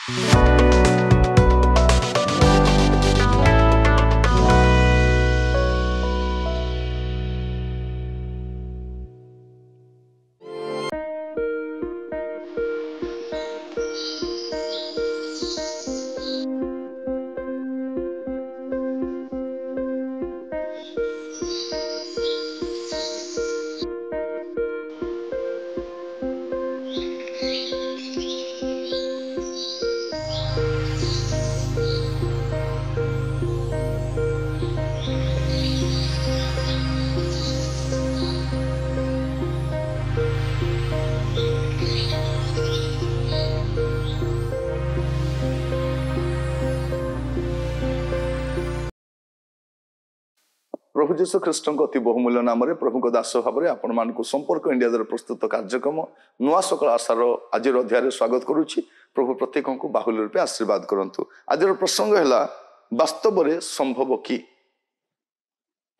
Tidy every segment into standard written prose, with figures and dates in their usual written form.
प्रभु जीशु ख्रीष्ट अति बहुमूल्य नाम प्रभु को दास भाव में आपण मान संपर्क इंडिया द्वारा प्रस्तुत कार्यक्रम नुआ सकाल आशार आज अध्याय स्वागत करुच्ची। प्रभु प्रत्येक को बाहुल्य रूपे आशीर्वाद करंतु। आज प्रसंग है वास्तव में संभव कि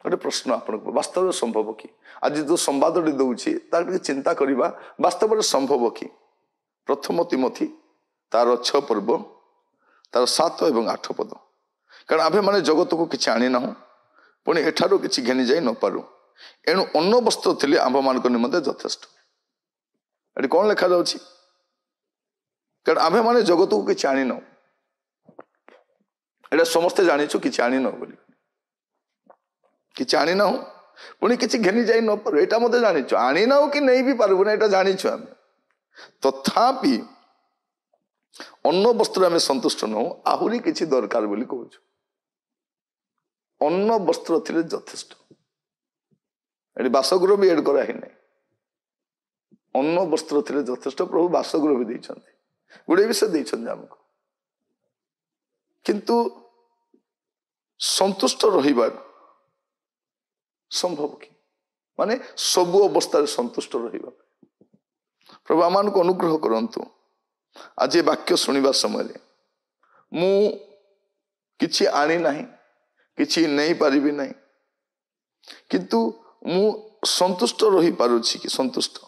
गोटे प्रश्न आप वास्तव में संभव कि आज जो संवाद दौची तार चिंता करवा वास्तव में संभव कि प्रथम तिमोथी तार 6 पर्व तार 7 और 8 पद कारण आभे माने जगत को किसी आनी ना पुणी एठारू किसी घेनी जाई न पारू एणु अन्न वस्त्र थिले आंभ मान निमंते यथेष्ट। ये कौन लिखा जाउछि कारण आभे माने जगत को किसी आनी न एटा समस्ते जानिछु किसी आनी न बोली किसी आनी ना पुणी किसी घेनी जाई न पारू एटा मते जानिछु आनी ना कि नहीं भी पारबु ना एटा जानिछु आमे तथापि अन्न वस्त्र आमे संतुष्ट न आहुरी किसी दरकार बोली कहूछु। अन्न वस्त्र थिले यथेष्ट ये बासगृह भी एड करा ना अन्न वस्त्र थिले यथेष्ट प्रभु बासगृह भी देइछन्ति गुडे विषय देइछन्ति हमको किंतु संतुष्ट रहिबार संभव कि माने सबु अवस्था संतुष्ट रहिबा प्रभु आमान को अनुग्रह करंतु। आज ये वाक्य सुनिबा समय मु किछि आनी नाही किछि नहीं पारिबी नहीं किंतु मु संतुष्ट रही पारुछि कि संतुष्ट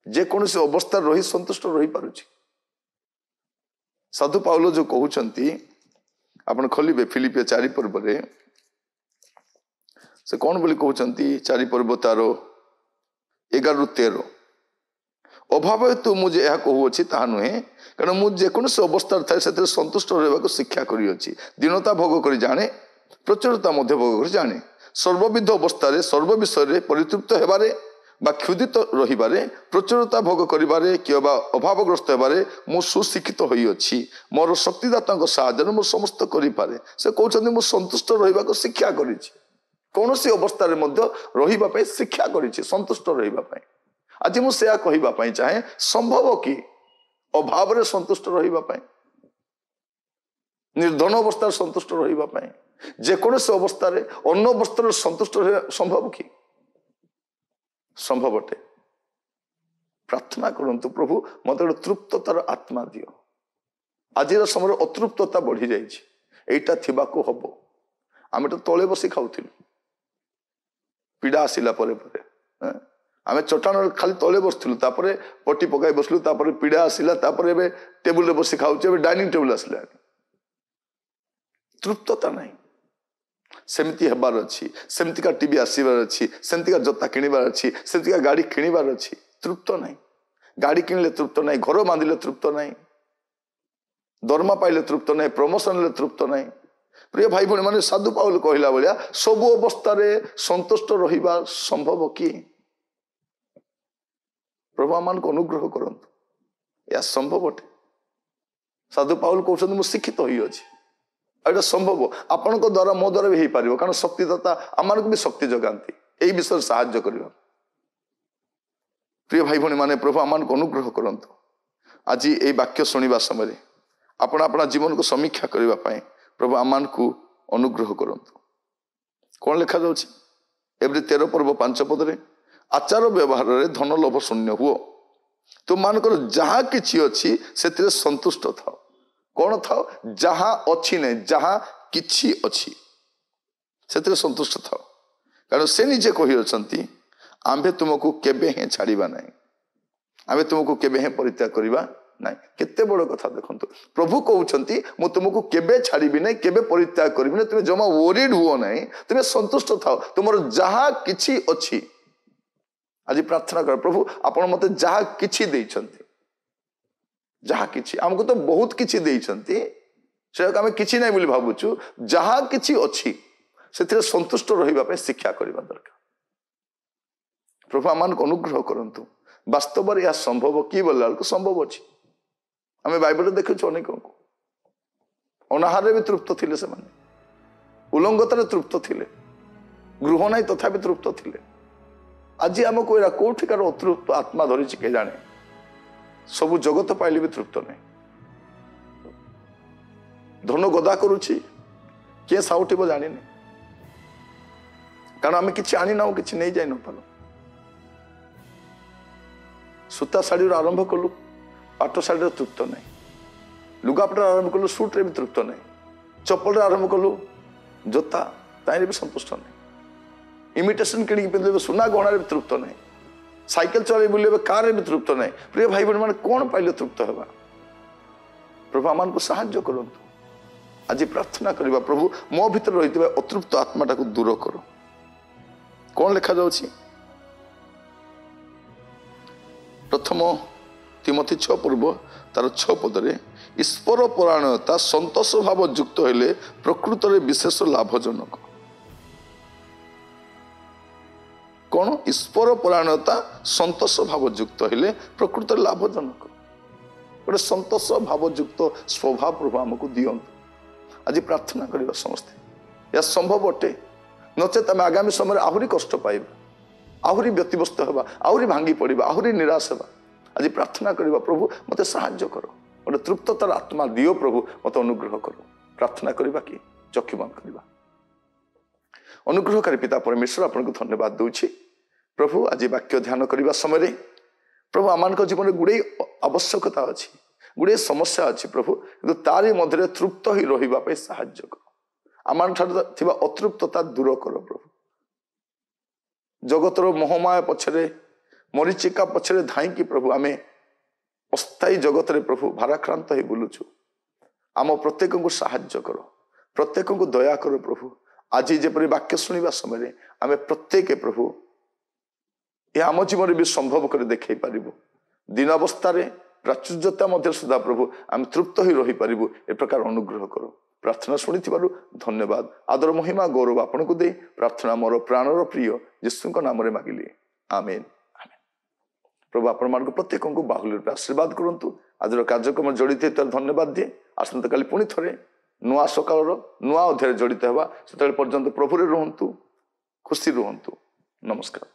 जे कौन से अवस्था रही संतुष्ट रही पारुछि। साधु पाउलो जो कहउछंती आपण खोलिबे फिलिपिया 4 पर्व रे से कौन बोली कहउछंती 4 पर्व तारो 11-13 अभाव हेतु मुझे यह कहूँ ताहा नुहे कारण मुझे जेकोसी अवस्था थाए से संतुष्ट रहा शिक्षा करी दीनता भोग कर जाने प्रचुरता मध्य भोग कर जाने सर्वविध अवस्था सर्व विषय परितृप्त होबारे बा क्षुदित रहिबारे प्रचुरता भोग करिबारे कि अभावग्रस्त होबारे मु सुशिक्षित होई अछि मोर शक्तिदाता साहाय्य मु समस्त करि पारे से कहउछन्ती मु संतुष्ट रहिबा को शिक्षा करिछि कौन सी अवस्था रे मध्य रहिबा पई शिक्षा करिछि संतुष्ट रहिबा पई। आज मुझे कहवाई चाहे संभव कि अभाव रे संतुष्ट रहिबा निर्धन अवस्था संतुष्ट रहिबा जेकोसी अवस्था अन्न वस्त्र संतुष्ट संभव कि संभव अटे। प्रार्थना करंतु प्रभु मत गोटे तृप्ततार आत्मा दियो। आज समय अतृप्तता बढ़ी जाइटा थिबाको हबो आमे तो तले बसी खाउथिलु पीड़ा आसिला परे परे आमे चट्टान खाली तले बसलु पट्टी पकाई बसलु पीड़ा आसला टेबुल बसी खाऊ डाइनिंग टेबुल आसला तृप्तता नहीं सेमती हेबार अच्छी सेमतिका टीवी आसबार अच्छी सेमतिका जता किणवार अच्छी सेमतिका गाड़ी किणवार अच्छी तृप्त नहीं गाड़ी किणले तृप्त नहीं घर बांधिले तृप्त नहीं दरमा पाइले तृप्त नहीं प्रमोशन ले तृप्त नहीं। प्रिय भाई भौणी माने साधु पाउल कहला भलिया सबु अवस्था संतुष्ट रहिबा संभव कि प्रभु आमान को अनुग्रह करंतु या संभव अटे। साधु पाउल कहउछन मु शिक्षित होई अछि एटा संभव आपण को द्वारा मो द्वारा भी हेई पारिबो कारण शक्तिदाता आमान को भी शक्ति जगांती एई विषय सहाय्य करिबा। प्रिय भाई भौणी माने प्रभु आमान को अनुग्रह करंतु। आज एई वाक्य सुनिबा समय आपण आपना जीवन को समीक्षा करिबा पई प्रभु आमान को अनुग्रह करंतु। कौन लिखा जाउछि एवरी 13 पर्व 5 पद रे आचार व्यवहार रे धन लोभ शून्य हुओ तुम मानकर जहाँ किछि अछि सेतिरे संतुष्ट थाओ। कौन थाओ जहाँ अछि ने जहाँ किछि अछि सेतिरे संतुष्ट थाओ कारण से निजे कहि अछंती आंबे तुमको केबे हे छाड़ीबा नाही आंबे तुमको केबे हे परित्याग करिबा ନାଇଁ କେତେ ବଡ଼ କଥା ଦେଖନ୍ତୁ ପ୍ରଭୁ କହୁଛନ୍ତି ମୁଁ ତୁମକୁ କେବେ ଛାଡ଼ିବି ନାହିଁ କେବେ ପରିତ୍ୟାଗ କରିବି ନାହିଁ ତୁମେ ଜମା ଓରିଡ୍ ହୁଅ ନାହିଁ ତୁମେ ସନ୍ତୁଷ୍ଟ ଥାଅ ତୁମର ଯାହା କିଛି ଅଛି ଆଜି ପ୍ରାର୍ଥନା କର ପ୍ରଭୁ ଆପଣ ମତେ ଯାହା କିଛି ଦେଇଛନ୍ତି ଯାହା କିଛି ଆମକୁ ତ ବହୁତ କିଛି ଦେଇଛନ୍ତି ସେଟାକୁ ଆମେ କିଛି ନାହିଁ ବୋଲି ଭାବୁଛୁ ଯାହା କିଛି ଅଛି ସେଥିରେ ସନ୍ତୁଷ୍ଟ ରହିବା ପାଇଁ ଶିକ୍ଷା କରିବା ଦରକାର ପ୍ରଭୁ ଆମମାନଙ୍କୁ ଅନୁଗ୍ରହ କରନ୍ତୁ ବାସ୍ତବରେ ଏହା ସମ୍ଭବ କି ବୋଲିଲା ବେଳକୁ ସମ୍ଭବ ଅଛି ଆମେ ବାଇବଲରେ ଦେଖୁଛୁ ଅନେକଙ୍କୁ ଅନାହାରରେ ବି ତୃପ୍ତ ଥିଲେ ସେମାନେ ଉଲଙ୍ଗତାରେ ତୃପ୍ତ ଥିଲେ ଗୃହ ନାହିଁ ତଥାପି ତୃପ୍ତ ଥିଲେ ଆଜି ଆମକୁ ଏଇଟା କୋଉଠିକାର ଅତୃପ୍ତ ଆତ୍ମା ଧରିଛି କେ ଜାଣେ ସବୁ ଜଗତ ପାଇଲେ ବି ତୃପ୍ତ ନାହିଁ ଧନ ଗଦା କରୁଛି କିଏ ସାଉଟିବ ଜାଣିନି କାରଣ ଆମେ କିଛି ଆଣିନାହୁଁ କିଛି ନେଇ ଯାଇ ନପାରୁ ସୂତା ଶାଢ଼ୀରୁ ଆରମ୍ଭ କଲୁ ପାଟ ଶାଢ଼ୀରେ ତୃପ୍ତ ନାହିଁ ଲୁଗାପଟାରେ ଆରମ୍ଭ କଲୁ ସୁଟ୍ରେ ବି ତୃପ୍ତ ନାହିଁ ଚପଲରେ ଆରମ୍ଭ କଲୁ ଜୋତା ତାହିଁରେ ବି ସନ୍ତୁଷ୍ଟ ନାହିଁ ଇମିଟେସନ୍ କିଣିକି ପିନ୍ଧିବେ ସୁନା ଗହଣାରେ ବି ତୃପ୍ତ ନାହିଁ ସାଇକେଲ ଚଳାଇ ବୁଲିବେ କାରରେ ବି ତୃପ୍ତ ନାହିଁ ପ୍ରିୟ ଭାଇ ଭଉଣୀ ମାନେ କ'ଣ ପାଇଲେ ତୃପ୍ତ ହେବା ପ୍ରଭୁ ଆମମାନଙ୍କୁ ସାହାଯ୍ୟ କରନ୍ତୁ ଆଜି ପ୍ରାର୍ଥନା କରିବା ପ୍ରଭୁ ମୋ ଭିତରେ ରହିଥିବା ଅତୃପ୍ତ ଆତ୍ମାଟାକୁ ଦୂର କର କ'ଣ ଲେଖାଯାଉଛି ପ୍ରଥମ ତିମୋଥୀ 6 ପୂର୍ବ ତାର 6 ପଦରେ ଈଶ୍ୱର ପରାୟଣତା ସନ୍ତୋଷ ଭାବ ଯୁକ୍ତ ହେଲେ ପ୍ରକୃତରେ ବିଶେଷ ଲାଭଜନକ କ'ଣ ଈଶ୍ୱର ପରାୟଣତା ସନ୍ତୋଷ ଭାବ ଯୁକ୍ତ ହେଲେ ପ୍ରକୃତରେ ଲାଭଜନକ ଗୋଟେ ସନ୍ତୋଷ ଭାବ ଯୁକ୍ତ ସ୍ୱଭାବ ପ୍ରଭୁ ଆମକୁ ଦିଅନ୍ତୁ ଆଜି ପ୍ରାର୍ଥନା କରିବା ସମସ୍ତେ ଏହା ସମ୍ଭବ ଅଟେ ନଚେତ ଆମେ ଆଗାମୀ ସମୟରେ ଆହୁରି କଷ୍ଟ ପାଇବା ଆହୁରି ବ୍ୟତିବ୍ୟସ୍ତ ହେବା ଆହୁରି ଭାଙ୍ଗି ପଡ଼ିବା ଆହୁରି ନିରାଶ ହେବା ଆଜି ପ୍ରାର୍ଥନା କରିବା ପ୍ରଭୁ ମୋତେ ସାହାଯ୍ୟ କର ଗୋଟେ ତୃପ୍ତତାର ଆତ୍ମା ଦିଅ ପ୍ରଭୁ ମୋତେ ଅନୁଗ୍ରହ କର ପ୍ରାର୍ଥନା କରିବା କି ଚକ୍ଷୁ ବନ୍ଦ କରିବା ଅନୁଗ୍ରହକାରୀ ପିତା ପରମେଶ୍ୱର ଆପଣଙ୍କୁ ଧନ୍ୟବାଦ ଦେଉଛି ପ୍ରଭୁ ଆଜି ବାକ୍ୟ ଧ୍ୟାନ କରିବା ସମୟରେ ପ୍ରଭୁ ଆମମାନଙ୍କ ଜୀବନରେ ଗୁଡ଼ିଏ ଆବଶ୍ୟକତା ଅଛି ଗୁଡ଼ିଏ ସମସ୍ୟା ଅଛି ପ୍ରଭୁ କିନ୍ତୁ ତାରି ମଧ୍ୟରେ ତୃପ୍ତ ହୋଇ ରହିବା ପାଇଁ ସାହାଯ୍ୟ କର ଆମଠାରୁ ଥିବା ଅତୃପ୍ତତା ଦୂର କର ପ୍ରଭୁ ଜଗତର ମୋହମାୟା ପଛରେ ମରିଚିକା ପଛରେ ଧାଇଁକି ପ୍ରଭୁ ଆମେ ଅସ୍ଥାୟୀ ଜଗତରେ ପ୍ରଭୁ ଭାରାକ୍ରାନ୍ତ ହେଇ ବୁଲୁଛୁ ଆମ ପ୍ରତ୍ୟେକଙ୍କୁ ସାହାଯ୍ୟ କର ପ୍ରତ୍ୟେକଙ୍କୁ ଦୟା କର ପ୍ରଭୁ ଆଜି ଯେପରି ବାକ୍ୟ ଶୁଣିବା ସମୟରେ ଆମେ ପ୍ରତ୍ୟେକ ପ୍ରଭୁ ଏହା ଆମ ଜୀବନରେ ବି ସମ୍ଭବ କରି ଦେଖାଇ ପାରିବୁ ଦିନ ଅବସ୍ଥାରେ ପ୍ରାଚୁର୍ଯ୍ୟତା ମଧ୍ୟ ସୁଦ୍ଧା ପ୍ରଭୁ ଆମେ ତୃପ୍ତ ହୋଇ ରହିପାରିବୁ ଏ ପ୍ରକାର ଅନୁଗ୍ରହ କର ପ୍ରାର୍ଥନା ଶୁଣିଥିବାରୁ ଧନ୍ୟବାଦ ଆଦର ମହିମା ଗୌରବ ଆପଣଙ୍କୁ ଦେଇ ପ୍ରାର୍ଥନା ମୋର ପ୍ରାଣର ପ୍ରିୟ ଯୀଶୁଙ୍କ ନାମରେ ମାଗିଲି ଆମେନ୍ ପ୍ରଭୁ ଆପଣମାନଙ୍କୁ ପ୍ରତ୍ୟେକଙ୍କୁ ବାହୁଲ୍ୟ ରୂପେ ଆଶୀର୍ବାଦ କରନ୍ତୁ ଆଜିର କାର୍ଯ୍ୟକ୍ରମ ଜଡ଼ିତ ହେଇଥିବାର ଧନ୍ୟବାଦ ଦିଏ ଆସନ୍ତାକାଲି ପୁଣି ଥରେ ନୂଆ ସକାଳର ନୂଆ ଅଧ୍ୟାୟରେ ଜଡ଼ିତ ହେବା ସେତେବେଳେ ପର୍ଯ୍ୟନ୍ତ ପ୍ରଭୁରେ ରୁହନ୍ତୁ ଖୁସି ରୁହନ୍ତୁ ନମସ୍କାର।